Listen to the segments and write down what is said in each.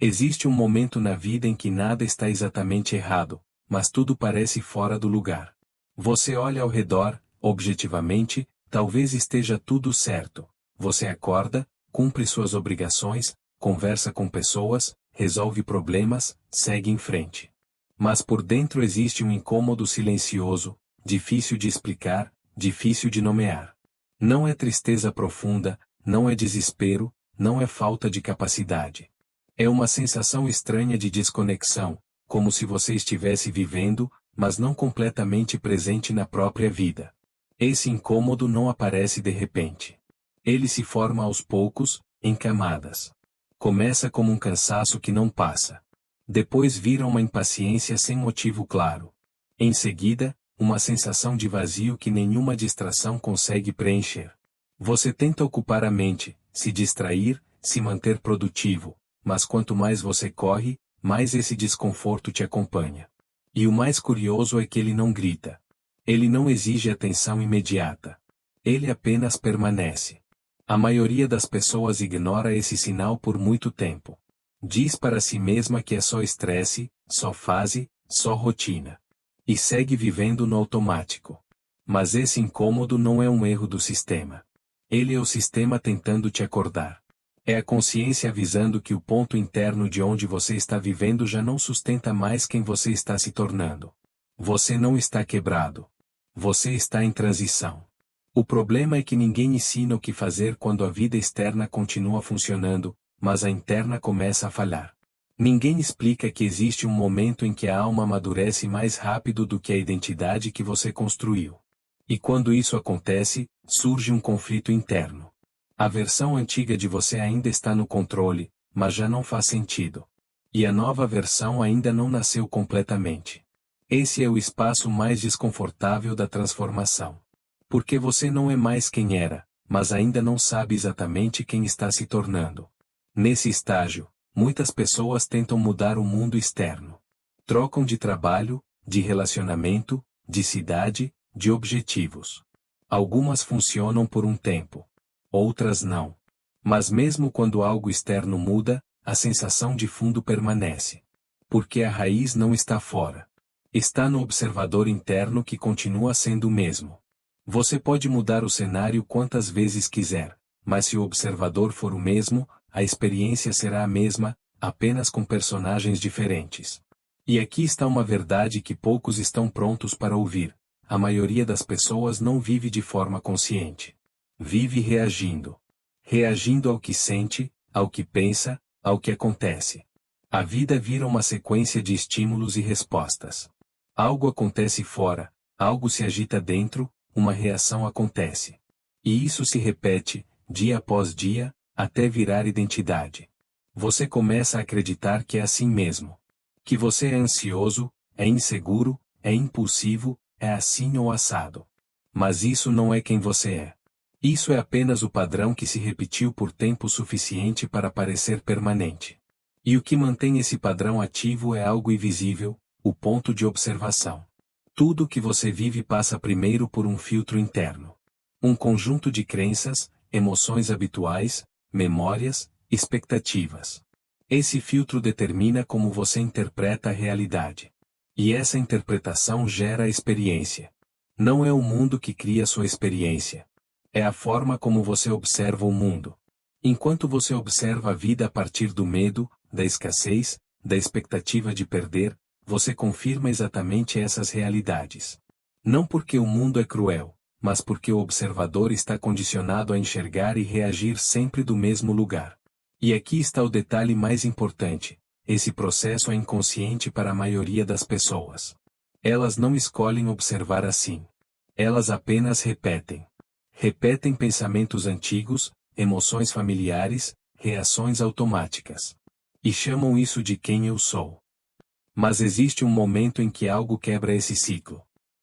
Existe um momento na vida em que nada está exatamente errado, mas tudo parece fora do lugar. Você olha ao redor, objetivamente, talvez esteja tudo certo. Você acorda, cumpre suas obrigações, conversa com pessoas, resolve problemas, segue em frente. Mas por dentro existe um incômodo silencioso, difícil de explicar, difícil de nomear. Não é tristeza profunda, não é desespero, não é falta de capacidade. É uma sensação estranha de desconexão, como se você estivesse vivendo, mas não completamente presente na própria vida. Esse incômodo não aparece de repente. Ele se forma aos poucos, em camadas. Começa como um cansaço que não passa. Depois vira uma impaciência sem motivo claro. Em seguida, uma sensação de vazio que nenhuma distração consegue preencher. Você tenta ocupar a mente, se distrair, se manter produtivo, mas quanto mais você corre, mais esse desconforto te acompanha. E o mais curioso é que ele não grita. Ele não exige atenção imediata. Ele apenas permanece. A maioria das pessoas ignora esse sinal por muito tempo. Diz para si mesma que é só estresse, só fase, só rotina. E segue vivendo no automático. Mas esse incômodo não é um erro do sistema. Ele é o sistema tentando te acordar. É a consciência avisando que o ponto interno de onde você está vivendo já não sustenta mais quem você está se tornando. Você não está quebrado. Você está em transição. O problema é que ninguém ensina o que fazer quando a vida externa continua funcionando, mas a interna começa a falhar. Ninguém explica que existe um momento em que a alma amadurece mais rápido do que a identidade que você construiu. E quando isso acontece, surge um conflito interno. A versão antiga de você ainda está no controle, mas já não faz sentido. E a nova versão ainda não nasceu completamente. Esse é o espaço mais desconfortável da transformação. Porque você não é mais quem era, mas ainda não sabe exatamente quem está se tornando. Nesse estágio, muitas pessoas tentam mudar o mundo externo. Trocam de trabalho, de relacionamento, de cidade, de objetivos. Algumas funcionam por um tempo. Outras não. Mas mesmo quando algo externo muda, a sensação de fundo permanece. Porque a raiz não está fora. Está no observador interno que continua sendo o mesmo. Você pode mudar o cenário quantas vezes quiser, mas se o observador for o mesmo, a experiência será a mesma, apenas com personagens diferentes. E aqui está uma verdade que poucos estão prontos para ouvir. A maioria das pessoas não vive de forma consciente. Vive reagindo. Reagindo ao que sente, ao que pensa, ao que acontece. A vida vira uma sequência de estímulos e respostas. Algo acontece fora, algo se agita dentro, uma reação acontece. E isso se repete, dia após dia, até virar identidade. Você começa a acreditar que é assim mesmo. Que você é ansioso, é inseguro, é impulsivo, é assim ou assado. Mas isso não é quem você é. Isso é apenas o padrão que se repetiu por tempo suficiente para parecer permanente. E o que mantém esse padrão ativo é algo invisível, o ponto de observação. Tudo o que você vive passa primeiro por um filtro interno. Um conjunto de crenças, emoções habituais, memórias, expectativas. Esse filtro determina como você interpreta a realidade. E essa interpretação gera a experiência. Não é o mundo que cria sua experiência. É a forma como você observa o mundo. Enquanto você observa a vida a partir do medo, da escassez, da expectativa de perder, você confirma exatamente essas realidades. Não porque o mundo é cruel, mas porque o observador está condicionado a enxergar e reagir sempre do mesmo lugar. E aqui está o detalhe mais importante: esse processo é inconsciente para a maioria das pessoas. Elas não escolhem observar assim. Elas apenas repetem. Repetem pensamentos antigos, emoções familiares, reações automáticas. E chamam isso de quem eu sou. Mas existe um momento em que algo quebra esse ciclo.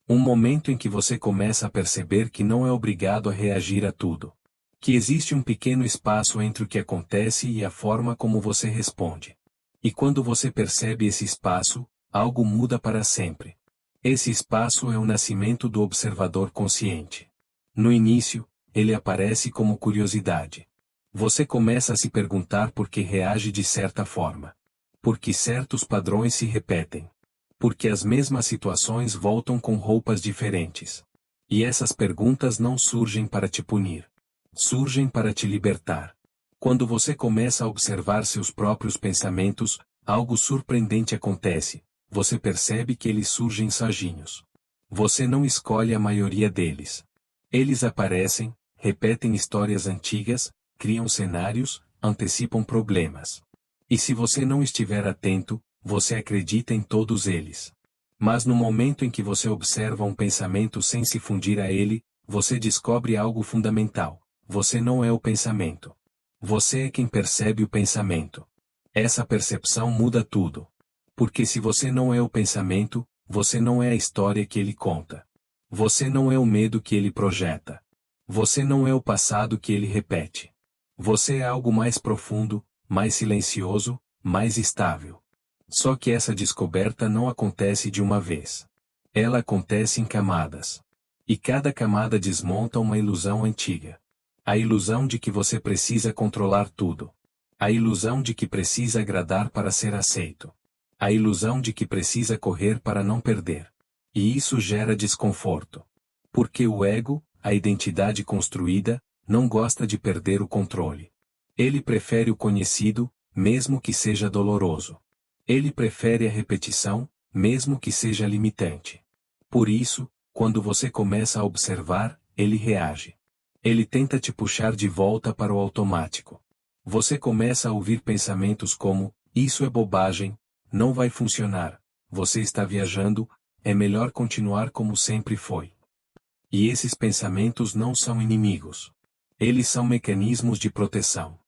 Um momento em que você começa a perceber que não é obrigado a reagir a tudo. Que existe um pequeno espaço entre o que acontece e a forma como você responde. E quando você percebe esse espaço, algo muda para sempre. Esse espaço é o nascimento do observador consciente. No início, ele aparece como curiosidade. Você começa a se perguntar por que reage de certa forma. Porque certos padrões se repetem. Porque as mesmas situações voltam com roupas diferentes. E essas perguntas não surgem para te punir. Surgem para te libertar. Quando você começa a observar seus próprios pensamentos, algo surpreendente acontece. Você percebe que eles surgem sozinhos. Você não escolhe a maioria deles. Eles aparecem, repetem histórias antigas, criam cenários, antecipam problemas. E se você não estiver atento, você acredita em todos eles. Mas no momento em que você observa um pensamento sem se fundir a ele, você descobre algo fundamental. Você não é o pensamento. Você é quem percebe o pensamento. Essa percepção muda tudo. Porque se você não é o pensamento, você não é a história que ele conta. Você não é o medo que ele projeta. Você não é o passado que ele repete. Você é algo mais profundo, mais silencioso, mais estável. Só que essa descoberta não acontece de uma vez. Ela acontece em camadas. E cada camada desmonta uma ilusão antiga. A ilusão de que você precisa controlar tudo. A ilusão de que precisa agradar para ser aceito. A ilusão de que precisa correr para não perder. E isso gera desconforto. Porque o ego, a identidade construída, não gosta de perder o controle. Ele prefere o conhecido, mesmo que seja doloroso. Ele prefere a repetição, mesmo que seja limitante. Por isso, quando você começa a observar, ele reage. Ele tenta te puxar de volta para o automático. Você começa a ouvir pensamentos como: isso é bobagem, não vai funcionar, você está viajando, é melhor continuar como sempre foi. E esses pensamentos não são inimigos. Eles são mecanismos de proteção.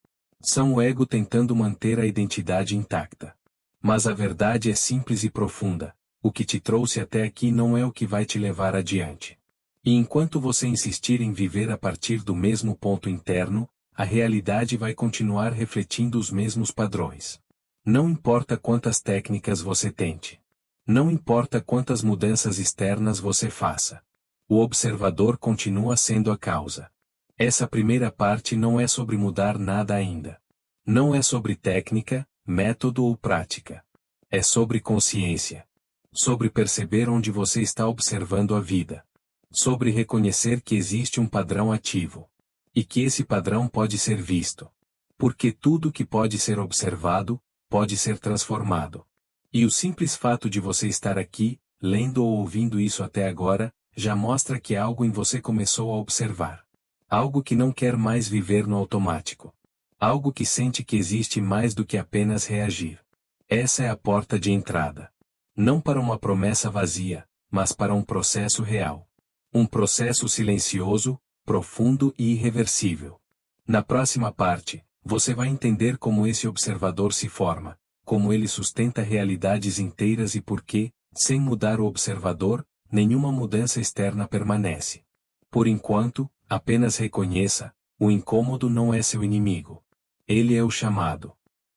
São o ego tentando manter a identidade intacta. Mas a verdade é simples e profunda: o que te trouxe até aqui não é o que vai te levar adiante. E enquanto você insistir em viver a partir do mesmo ponto interno, a realidade vai continuar refletindo os mesmos padrões. Não importa quantas técnicas você tente. Não importa quantas mudanças externas você faça. O observador continua sendo a causa. Essa primeira parte não é sobre mudar nada ainda. Não é sobre técnica, método ou prática. É sobre consciência. Sobre perceber onde você está observando a vida. Sobre reconhecer que existe um padrão ativo. E que esse padrão pode ser visto. Porque tudo que pode ser observado, pode ser transformado. E o simples fato de você estar aqui, lendo ou ouvindo isso até agora, já mostra que algo em você começou a observar. Algo que não quer mais viver no automático. Algo que sente que existe mais do que apenas reagir. Essa é a porta de entrada. Não para uma promessa vazia, mas para um processo real. Um processo silencioso, profundo e irreversível. Na próxima parte, você vai entender como esse observador se forma, como ele sustenta realidades inteiras e por que, sem mudar o observador, nenhuma mudança externa permanece. Por enquanto, apenas reconheça: o incômodo não é seu inimigo. Ele é o chamado.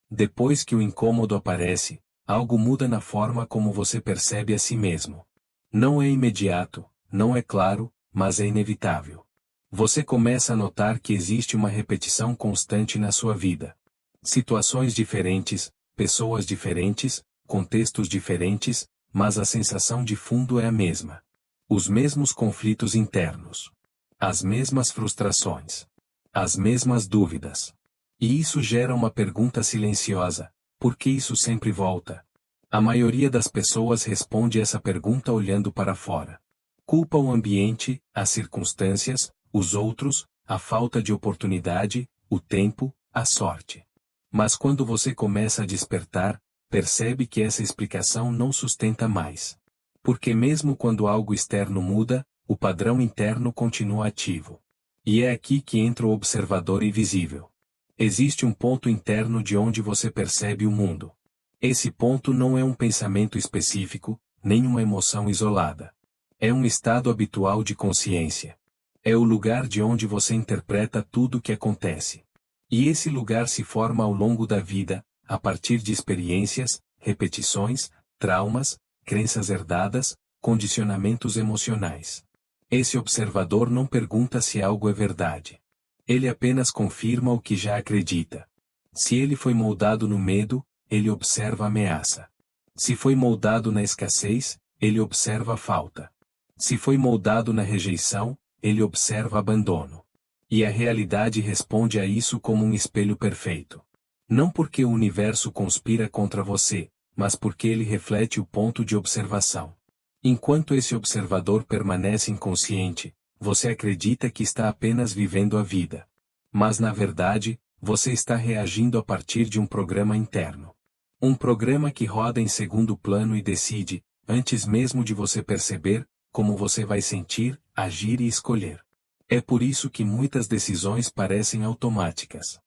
Depois que o incômodo aparece, algo muda na forma como você percebe a si mesmo. Não é imediato, não é claro, mas é inevitável. Você começa a notar que existe uma repetição constante na sua vida. Situações diferentes, pessoas diferentes, contextos diferentes, mas a sensação de fundo é a mesma. Os mesmos conflitos internos. As mesmas frustrações. As mesmas dúvidas. E isso gera uma pergunta silenciosa: por que isso sempre volta? A maioria das pessoas responde essa pergunta olhando para fora. Culpa o ambiente, as circunstâncias, os outros, a falta de oportunidade, o tempo, a sorte. Mas quando você começa a despertar, percebe que essa explicação não sustenta mais. Porque mesmo quando algo externo muda, o padrão interno continua ativo. E é aqui que entra o observador invisível. Existe um ponto interno de onde você percebe o mundo. Esse ponto não é um pensamento específico, nem uma emoção isolada. É um estado habitual de consciência. É o lugar de onde você interpreta tudo o que acontece. E esse lugar se forma ao longo da vida, a partir de experiências, repetições, traumas, crenças herdadas, condicionamentos emocionais. Esse observador não pergunta se algo é verdade. Ele apenas confirma o que já acredita. Se ele foi moldado no medo, ele observa a ameaça. Se foi moldado na escassez, ele observa a falta. Se foi moldado na rejeição, ele observa abandono. E a realidade responde a isso como um espelho perfeito. Não porque o universo conspira contra você, mas porque ele reflete o ponto de observação. Enquanto esse observador permanece inconsciente, você acredita que está apenas vivendo a vida. Mas na verdade, você está reagindo a partir de um programa interno. Um programa que roda em segundo plano e decide, antes mesmo de você perceber, como você vai sentir, agir e escolher. É por isso que muitas decisões parecem automáticas.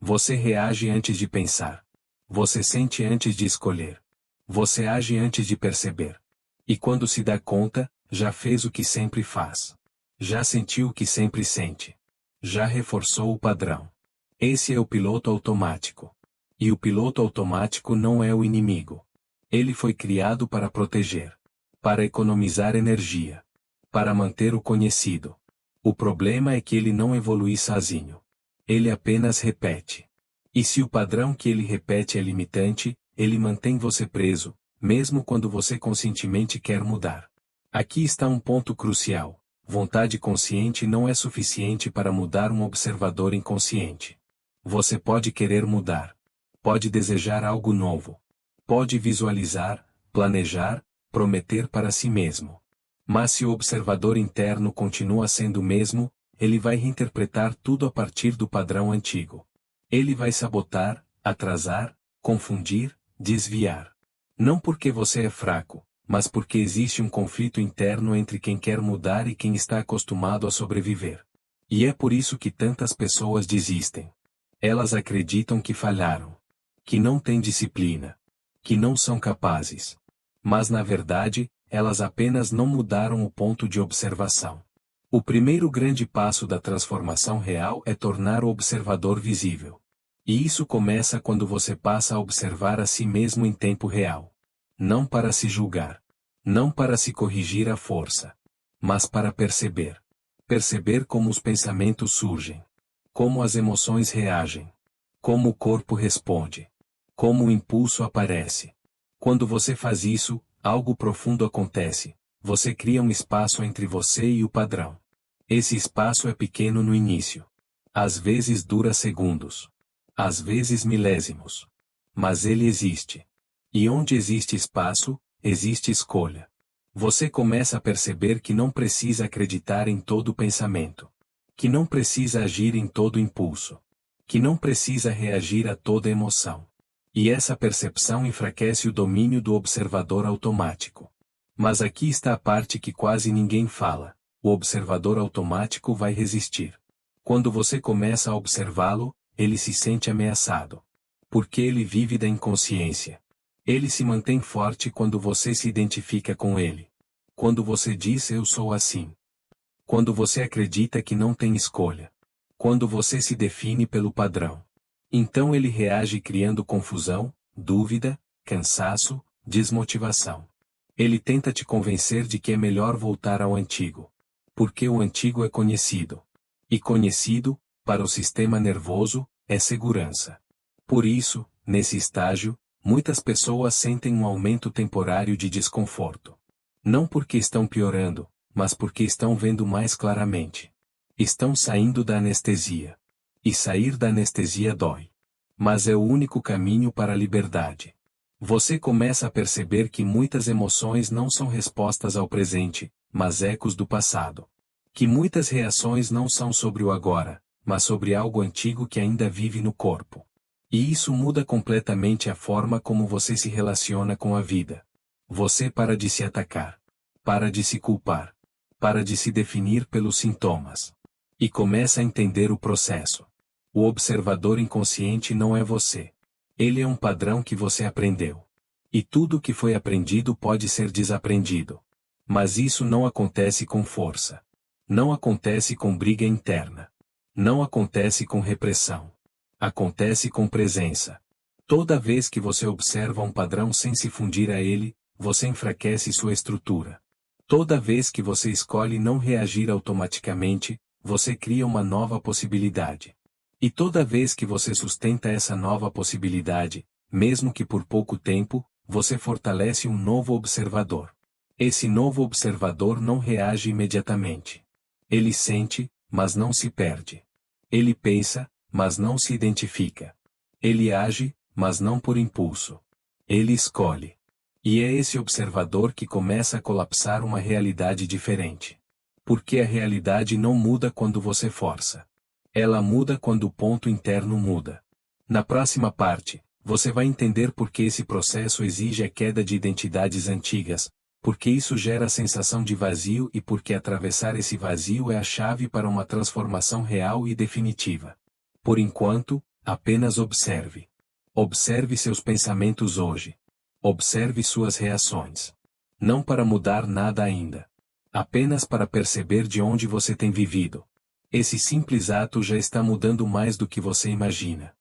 Você reage antes de pensar. Você sente antes de escolher. Você age antes de perceber. E quando se dá conta, já fez o que sempre faz. Já sentiu o que sempre sente. Já reforçou o padrão. Esse é o piloto automático. E o piloto automático não é o inimigo. Ele foi criado para proteger. Para economizar energia. Para manter o conhecido. O problema é que ele não evolui sozinho. Ele apenas repete. E se o padrão que ele repete é limitante, ele mantém você preso, mesmo quando você conscientemente quer mudar. Aqui está um ponto crucial. Vontade consciente não é suficiente para mudar um observador inconsciente. Você pode querer mudar. Pode desejar algo novo. Pode visualizar, planejar, prometer para si mesmo. Mas se o observador interno continua sendo o mesmo, ele vai reinterpretar tudo a partir do padrão antigo. Ele vai sabotar, atrasar, confundir, desviar. Não porque você é fraco, mas porque existe um conflito interno entre quem quer mudar e quem está acostumado a sobreviver. E é por isso que tantas pessoas desistem. Elas acreditam que falharam. Que não têm disciplina. Que não são capazes. Mas na verdade, elas apenas não mudaram o ponto de observação. O primeiro grande passo da transformação real é tornar o observador visível. E isso começa quando você passa a observar a si mesmo em tempo real. Não para se julgar. Não para se corrigir à força. Mas para perceber. Perceber como os pensamentos surgem. Como as emoções reagem. Como o corpo responde. Como o impulso aparece. Quando você faz isso, algo profundo acontece. Você cria um espaço entre você e o padrão. Esse espaço é pequeno no início. Às vezes dura segundos. Às vezes milésimos. Mas ele existe. E onde existe espaço, existe escolha. Você começa a perceber que não precisa acreditar em todo pensamento. Que não precisa agir em todo impulso. Que não precisa reagir a toda emoção. E essa percepção enfraquece o domínio do observador automático. Mas aqui está a parte que quase ninguém fala. O observador automático vai resistir. Quando você começa a observá-lo, ele se sente ameaçado. Porque ele vive da inconsciência. Ele se mantém forte quando você se identifica com ele. Quando você diz eu sou assim. Quando você acredita que não tem escolha. Quando você se define pelo padrão. Então ele reage criando confusão, dúvida, cansaço, desmotivação. Ele tenta te convencer de que é melhor voltar ao antigo. Porque o antigo é conhecido. E conhecido, para o sistema nervoso, é segurança. Por isso, nesse estágio, muitas pessoas sentem um aumento temporário de desconforto. Não porque estão piorando, mas porque estão vendo mais claramente. Estão saindo da anestesia. E sair da anestesia dói. Mas é o único caminho para a liberdade. Você começa a perceber que muitas emoções não são respostas ao presente, mas ecos do passado. Que muitas reações não são sobre o agora, mas sobre algo antigo que ainda vive no corpo. E isso muda completamente a forma como você se relaciona com a vida. Você para de se atacar. Para de se culpar. Para de se definir pelos sintomas. E começa a entender o processo. O observador inconsciente não é você. Ele é um padrão que você aprendeu. E tudo que foi aprendido pode ser desaprendido. Mas isso não acontece com força. Não acontece com briga interna. Não acontece com repressão. Acontece com presença. Toda vez que você observa um padrão sem se fundir a ele, você enfraquece sua estrutura. Toda vez que você escolhe não reagir automaticamente, você cria uma nova possibilidade. E toda vez que você sustenta essa nova possibilidade, mesmo que por pouco tempo, você fortalece um novo observador. Esse novo observador não reage imediatamente. Ele sente, mas não se perde. Ele pensa, mas não se identifica. Ele age, mas não por impulso. Ele escolhe. E é esse observador que começa a colapsar uma realidade diferente. Porque a realidade não muda quando você força. Ela muda quando o ponto interno muda. Na próxima parte, você vai entender por que esse processo exige a queda de identidades antigas, porque isso gera a sensação de vazio e porque atravessar esse vazio é a chave para uma transformação real e definitiva. Por enquanto, apenas observe. Observe seus pensamentos hoje. Observe suas reações. Não para mudar nada ainda. Apenas para perceber de onde você tem vivido. Esse simples ato já está mudando mais do que você imagina.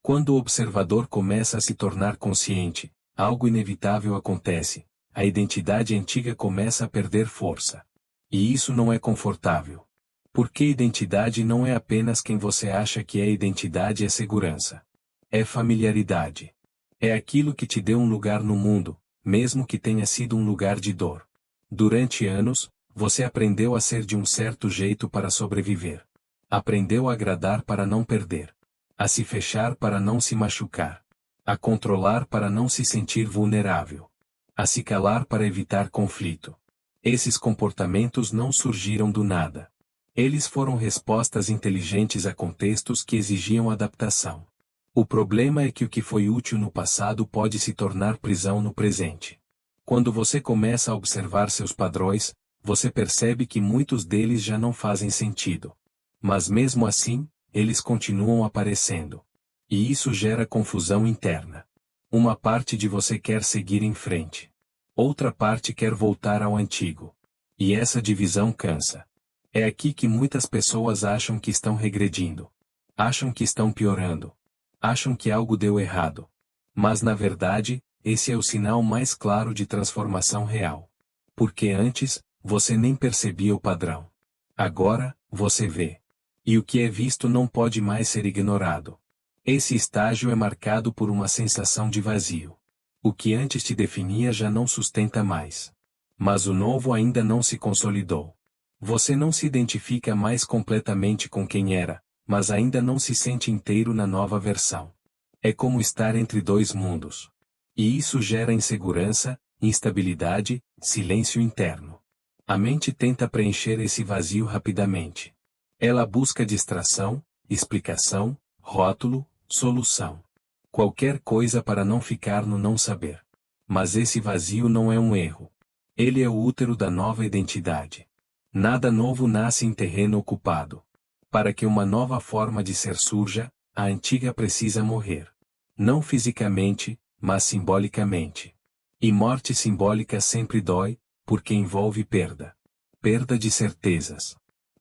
Quando o observador começa a se tornar consciente, algo inevitável acontece. A identidade antiga começa a perder força. E isso não é confortável. Porque identidade não é apenas quem você acha que é, identidade é segurança. É familiaridade. É aquilo que te deu um lugar no mundo, mesmo que tenha sido um lugar de dor. Durante anos, você aprendeu a ser de um certo jeito para sobreviver. Aprendeu a agradar para não perder. A se fechar para não se machucar. A controlar para não se sentir vulnerável. A se calar para evitar conflito. Esses comportamentos não surgiram do nada. Eles foram respostas inteligentes a contextos que exigiam adaptação. O problema é que o que foi útil no passado pode se tornar prisão no presente. Quando você começa a observar seus padrões, você percebe que muitos deles já não fazem sentido. Mas mesmo assim, eles continuam aparecendo. E isso gera confusão interna. Uma parte de você quer seguir em frente. Outra parte quer voltar ao antigo. E essa divisão cansa. É aqui que muitas pessoas acham que estão regredindo. Acham que estão piorando. Acham que algo deu errado. Mas na verdade, esse é o sinal mais claro de transformação real. Porque antes, você nem percebia o padrão. Agora, você vê. E o que é visto não pode mais ser ignorado. Esse estágio é marcado por uma sensação de vazio. O que antes te definia já não sustenta mais. Mas o novo ainda não se consolidou. Você não se identifica mais completamente com quem era, mas ainda não se sente inteiro na nova versão. É como estar entre dois mundos. E isso gera insegurança, instabilidade, silêncio interno. A mente tenta preencher esse vazio rapidamente. Ela busca distração, explicação, rótulo, solução. Qualquer coisa para não ficar no não saber. Mas esse vazio não é um erro. Ele é o útero da nova identidade. Nada novo nasce em terreno ocupado. Para que uma nova forma de ser surja, a antiga precisa morrer. Não fisicamente, mas simbolicamente. E morte simbólica sempre dói, porque envolve perda. Perda de certezas.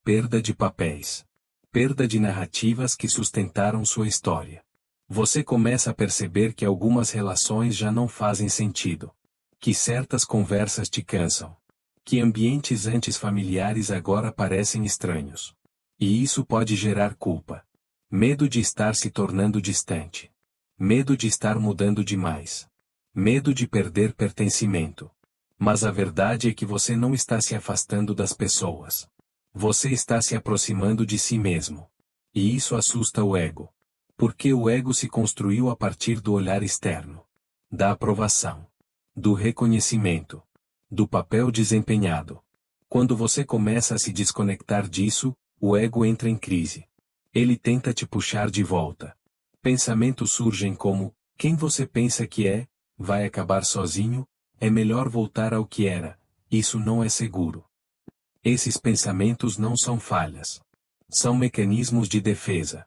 Perda de papéis. Perda de narrativas que sustentaram sua história. Você começa a perceber que algumas relações já não fazem sentido. Que certas conversas te cansam. Que ambientes antes familiares agora parecem estranhos. E isso pode gerar culpa. Medo de estar se tornando distante. Medo de estar mudando demais. Medo de perder pertencimento. Mas a verdade é que você não está se afastando das pessoas. Você está se aproximando de si mesmo. E isso assusta o ego. Porque o ego se construiu a partir do olhar externo. Da aprovação. Do reconhecimento. Do papel desempenhado. Quando você começa a se desconectar disso, o ego entra em crise. Ele tenta te puxar de volta. Pensamentos surgem como: quem você pensa que é? Vai acabar sozinho? É melhor voltar ao que era. Isso não é seguro. Esses pensamentos não são falhas. São mecanismos de defesa.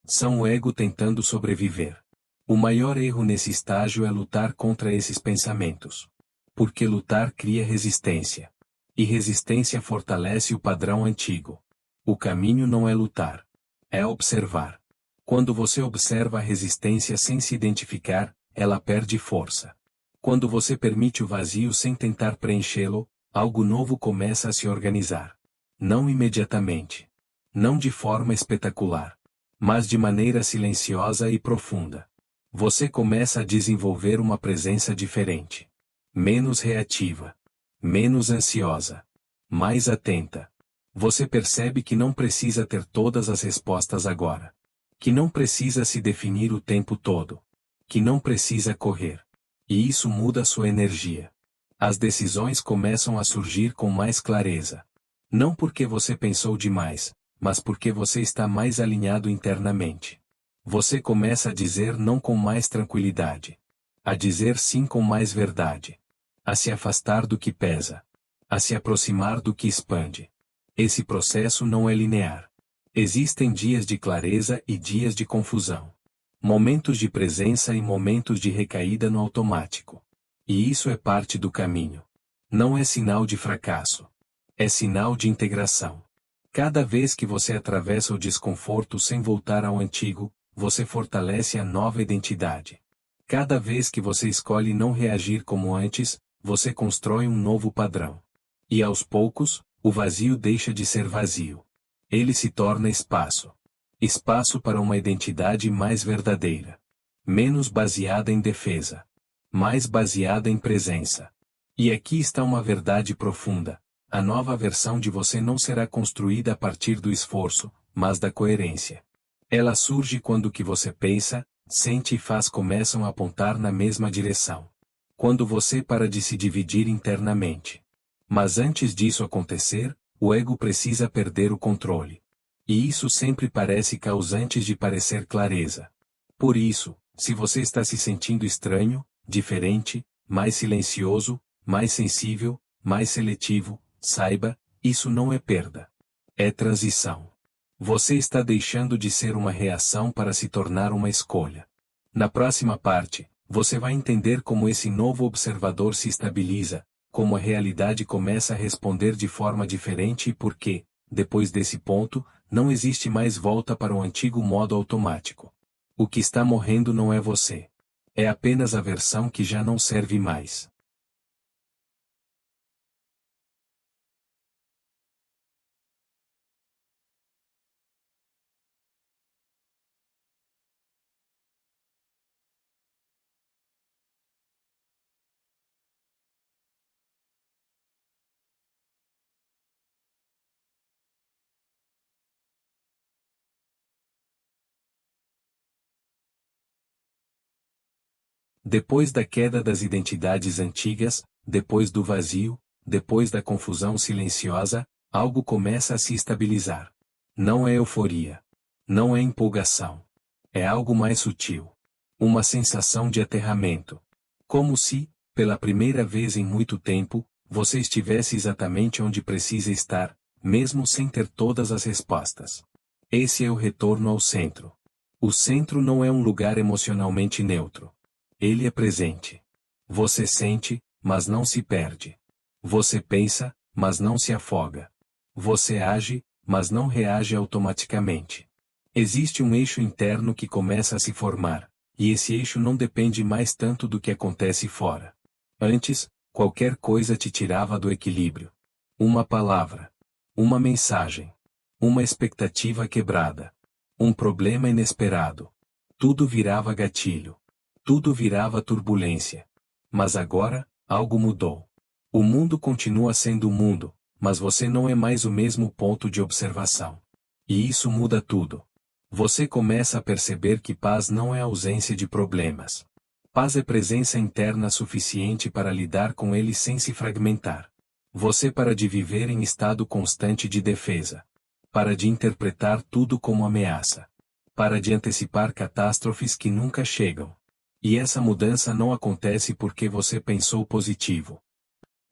São o ego tentando sobreviver. O maior erro nesse estágio é lutar contra esses pensamentos. Porque lutar cria resistência. E resistência fortalece o padrão antigo. O caminho não é lutar. É observar. Quando você observa a resistência sem se identificar, ela perde força. Quando você permite o vazio sem tentar preenchê-lo, algo novo começa a se organizar. Não imediatamente. Não de forma espetacular. Mas de maneira silenciosa e profunda. Você começa a desenvolver uma presença diferente. Menos reativa. Menos ansiosa. Mais atenta. Você percebe que não precisa ter todas as respostas agora. Que não precisa se definir o tempo todo. Que não precisa correr. E isso muda sua energia. As decisões começam a surgir com mais clareza. Não porque você pensou demais, mas porque você está mais alinhado internamente. Você começa a dizer não com mais tranquilidade. A dizer sim com mais verdade. A se afastar do que pesa. A se aproximar do que expande. Esse processo não é linear. Existem dias de clareza e dias de confusão. Momentos de presença e momentos de recaída no automático. E isso é parte do caminho. Não é sinal de fracasso. É sinal de integração. Cada vez que você atravessa o desconforto sem voltar ao antigo, você fortalece a nova identidade. Cada vez que você escolhe não reagir como antes, você constrói um novo padrão. E aos poucos, o vazio deixa de ser vazio. Ele se torna espaço. Espaço para uma identidade mais verdadeira. Menos baseada em defesa. Mais baseada em presença. E aqui está uma verdade profunda. A nova versão de você não será construída a partir do esforço, mas da coerência. Ela surge quando o que você pensa, sente e faz começam a apontar na mesma direção. Quando você para de se dividir internamente. Mas antes disso acontecer, o ego precisa perder o controle. E isso sempre parece causante de parecer clareza. Por isso, se você está se sentindo estranho, diferente, mais silencioso, mais sensível, mais seletivo, saiba, isso não é perda. É transição. Você está deixando de ser uma reação para se tornar uma escolha. Na próxima parte, você vai entender como esse novo observador se estabiliza, como a realidade começa a responder de forma diferente e por que, depois desse ponto, não existe mais volta para o antigo modo automático. O que está morrendo não é você. É apenas a versão que já não serve mais. Depois da queda das identidades antigas, depois do vazio, depois da confusão silenciosa, algo começa a se estabilizar. Não é euforia. Não é empolgação. É algo mais sutil. Uma sensação de aterramento. Como se, pela primeira vez em muito tempo, você estivesse exatamente onde precisa estar, mesmo sem ter todas as respostas. Esse é o retorno ao centro. O centro não é um lugar emocionalmente neutro. Ele é presente. Você sente, mas não se perde. Você pensa, mas não se afoga. Você age, mas não reage automaticamente. Existe um eixo interno que começa a se formar, e esse eixo não depende mais tanto do que acontece fora. Antes, qualquer coisa te tirava do equilíbrio. Uma palavra. Uma mensagem. Uma expectativa quebrada. Um problema inesperado. Tudo virava gatilho. Tudo virava turbulência. Mas agora, algo mudou. O mundo continua sendo o mundo, mas você não é mais o mesmo ponto de observação. E isso muda tudo. Você começa a perceber que paz não é ausência de problemas. Paz é presença interna suficiente para lidar com eles sem se fragmentar. Você para de viver em estado constante de defesa. Para de interpretar tudo como ameaça. Para de antecipar catástrofes que nunca chegam. E essa mudança não acontece porque você pensou positivo.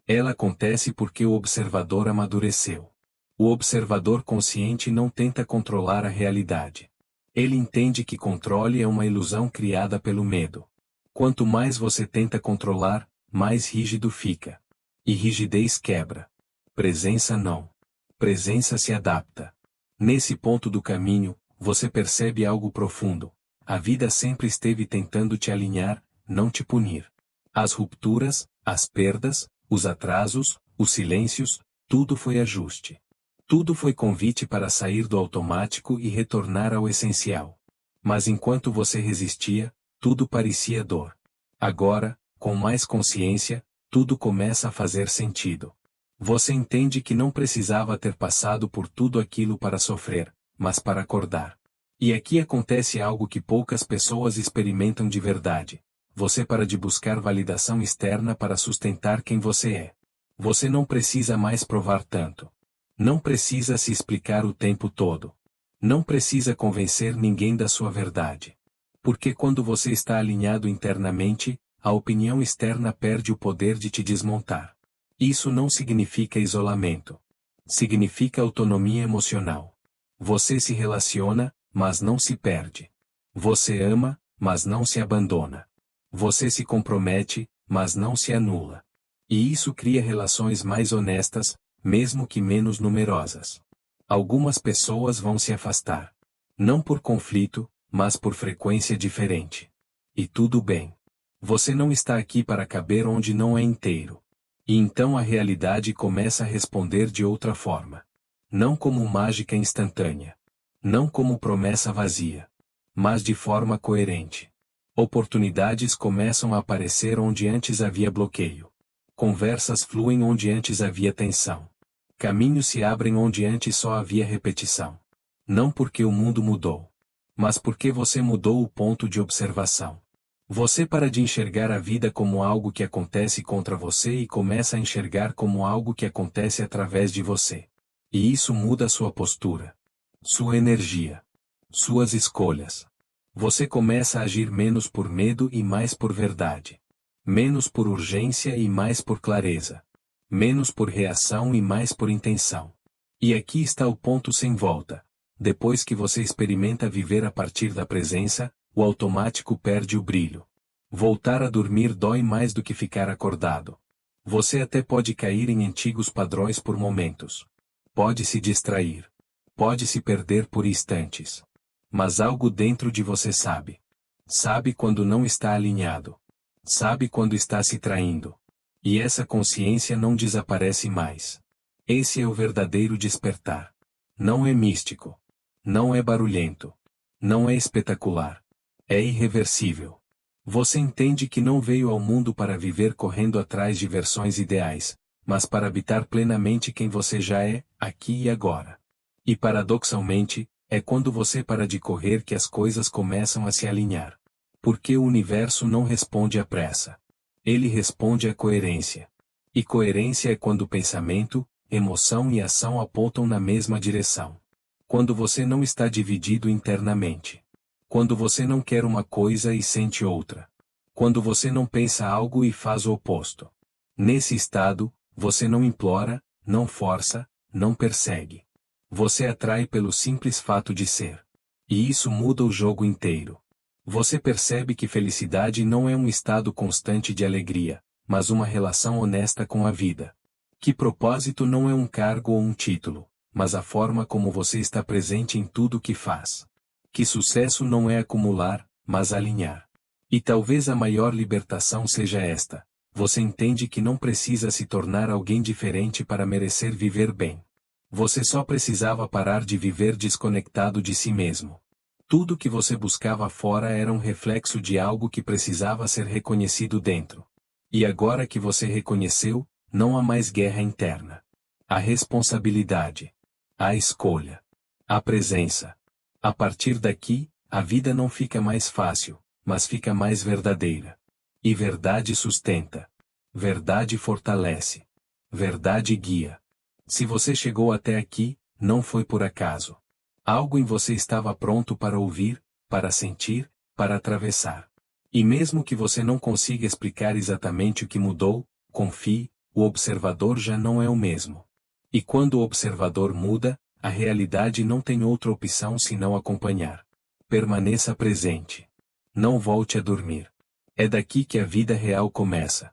Ela acontece porque o observador amadureceu. O observador consciente não tenta controlar a realidade. Ele entende que controle é uma ilusão criada pelo medo. Quanto mais você tenta controlar, mais rígido fica. E rigidez quebra. Presença não. Presença se adapta. Nesse ponto do caminho, você percebe algo profundo. A vida sempre esteve tentando te alinhar, não te punir. As rupturas, as perdas, os atrasos, os silêncios, tudo foi ajuste. Tudo foi convite para sair do automático e retornar ao essencial. Mas enquanto você resistia, tudo parecia dor. Agora, com mais consciência, tudo começa a fazer sentido. Você entende que não precisava ter passado por tudo aquilo para sofrer, mas para acordar. E aqui acontece algo que poucas pessoas experimentam de verdade. Você para de buscar validação externa para sustentar quem você é. Você não precisa mais provar tanto. Não precisa se explicar o tempo todo. Não precisa convencer ninguém da sua verdade. Porque quando você está alinhado internamente, a opinião externa perde o poder de te desmontar. Isso não significa isolamento. Significa autonomia emocional. Você se relaciona, mas não se perde. Você ama, mas não se abandona. Você se compromete, mas não se anula. E isso cria relações mais honestas, mesmo que menos numerosas. Algumas pessoas vão se afastar. Não por conflito, mas por frequência diferente. E tudo bem. Você não está aqui para caber onde não é inteiro. E então a realidade começa a responder de outra forma. Não como mágica instantânea. Não como promessa vazia. Mas de forma coerente. Oportunidades começam a aparecer onde antes havia bloqueio. Conversas fluem onde antes havia tensão. Caminhos se abrem onde antes só havia repetição. Não porque o mundo mudou. Mas porque você mudou o ponto de observação. Você para de enxergar a vida como algo que acontece contra você e começa a enxergar como algo que acontece através de você. E isso muda sua postura. Sua energia. Suas escolhas. Você começa a agir menos por medo e mais por verdade. Menos por urgência e mais por clareza. Menos por reação e mais por intenção. E aqui está o ponto sem volta. Depois que você experimenta viver a partir da presença, o automático perde o brilho. Voltar a dormir dói mais do que ficar acordado. Você até pode cair em antigos padrões por momentos. Pode se distrair. Pode se perder por instantes. Mas algo dentro de você sabe. Sabe quando não está alinhado. Sabe quando está se traindo. E essa consciência não desaparece mais. Esse é o verdadeiro despertar. Não é místico. Não é barulhento. Não é espetacular. É irreversível. Você entende que não veio ao mundo para viver correndo atrás de versões ideais, mas para habitar plenamente quem você já é, aqui e agora. E paradoxalmente, é quando você para de correr que as coisas começam a se alinhar. Porque o universo não responde à pressa. Ele responde à coerência. E coerência é quando pensamento, emoção e ação apontam na mesma direção. Quando você não está dividido internamente. Quando você não quer uma coisa e sente outra. Quando você não pensa algo e faz o oposto. Nesse estado, você não implora, não força, não persegue. Você atrai pelo simples fato de ser. E isso muda o jogo inteiro. Você percebe que felicidade não é um estado constante de alegria, mas uma relação honesta com a vida. Que propósito não é um cargo ou um título, mas a forma como você está presente em tudo o que faz. Que sucesso não é acumular, mas alinhar. E talvez a maior libertação seja esta: você entende que não precisa se tornar alguém diferente para merecer viver bem. Você só precisava parar de viver desconectado de si mesmo. Tudo que você buscava fora era um reflexo de algo que precisava ser reconhecido dentro. E agora que você reconheceu, não há mais guerra interna. Há responsabilidade. Há escolha. Há presença. A partir daqui, a vida não fica mais fácil, mas fica mais verdadeira. E verdade sustenta. Verdade fortalece. Verdade guia. Se você chegou até aqui, não foi por acaso. Algo em você estava pronto para ouvir, para sentir, para atravessar. E mesmo que você não consiga explicar exatamente o que mudou, confie, o observador já não é o mesmo. E quando o observador muda, a realidade não tem outra opção senão acompanhar. Permaneça presente. Não volte a dormir. É daqui que a vida real começa.